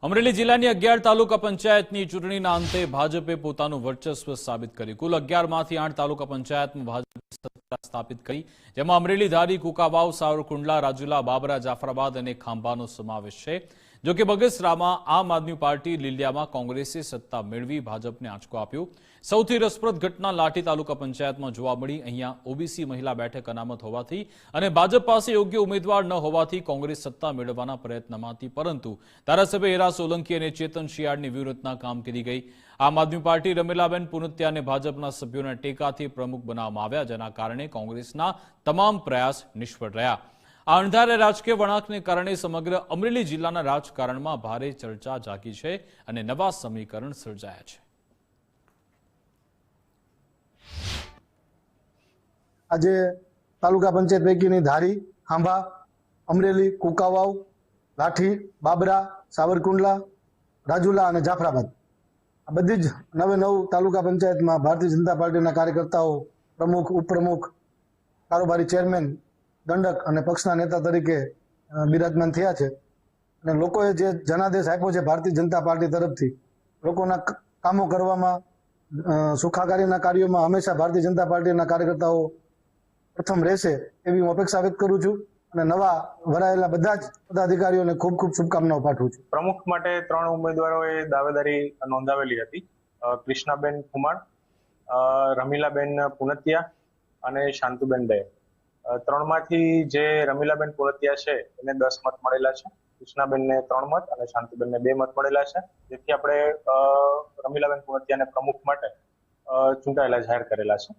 અમરેલી જિલ્લાની 11 તાલુકા પંચાયતની ચૂંટણીના અંતે ભાજપે પોતાનું વર્ચસ્વ સાબિત કર્યું। કુલ 11માંથી 8 તાલુકા પંચાયતમાં ભાજપે સત્તા સ્થાપિત કરી, જેમાં અમરેલી, ધારી, કુકાવાવ, સાવરકુંડલા, રાજુલા, બાબરા, જાફરાબાદ અને ખાંભાનો સમાવેશ છે। જો કે બગસરામાં આમ આદમી પાર્ટી, લીલિયામાં કોંગ્રેસે સત્તા મેળવી ભાજપને આંચકો આપ્યો। સૌથી રસપ્રદ ઘટના લાઠી તાલુકા પંચાયતમાં જોવા મળી। અહીંયા ઓબીસી મહિલા બેઠક અનામત હોવાથી અને ભાજપ પાસે યોગ્ય ઉમેદવાર ન હોવાથી કોંગ્રેસ સત્તા મેળવવાના પ્રયત્નમાં હતી, પરંતુ ધારાસભ્ય હેરા સોલંકી અને ચેતન શિયાળની વિરોધના કામ કરી ગઈ। આમ આદમી પાર્ટી રમીલાબેન પુનત્યાને ભાજપના સભ્યોના ટેકાથી પ્રમુખ બનાવવામાં આવ્યા, જેના કારણે કોંગ્રેસના તમામ પ્રયાસ નિષ્ફળ રહ્યા। આ અણધાર્ય રાજકીય વળાંકને કારણે સમગ્ર અમરેલી જિલ્લાના રાજકારણમાં ભારે ચર્ચા જાગી છે અને નવા સમીકરણ સર્જાયા છે। આજે તાલુકા પંચાયત પૈકીની ધારી, ખાંભા, અમરેલી, કુકાવાવ, લાઠી, બાબરા, સાવરકુંડલા, રાજુલા અને જાફરાબાદ આ બધી જ 9 તાલુકા પંચાયતમાં ભારતીય જનતા પાર્ટીના કાર્યકર્તાઓ, પ્રમુખ, ઉપપ્રમુખ, કારોબારી ચેરમેન, દંડક અને પક્ષના નેતા તરીકે બિરાજમાન થયા છે અને લોકોએ જે જનાદેશ આપ્યો છે ભારતીય જનતા પાર્ટી તરફથી, લોકોના કામો કરવામાં, સુખાકારીના કાર્યોમાં હંમેશા ભારતીય જનતા પાર્ટીના કાર્યકર્તાઓ પ્રથમ રહેશે એવી હું અપેક્ષા વ્યક્ત કરું છું અને નવા વરાયેલા બધા જ પદાધિકારીઓને ખૂબ ખૂબ શુભકામનાઓ પાઠવું છું। પ્રમુખ માટે 3 ઉમેદવારોએ દાવેદારી નોંધાવેલી હતી। કૃષ્ણાબેન ખુમાણ, રમીલાબેન પુનત્યા અને શાંતુબેન દે। 3માંથી જે રમીલાબેન પુનત્યા છે એને 10 મત મળેલા છે, કૃષ્ણાબેનને 3 મત અને શાંતુબેનને 2 મત મળેલા છે, જેથી આપણે રમીલાબેન પુનત્યાને પ્રમુખ માટે ચૂંટાયેલા જાહેર કરેલા છે।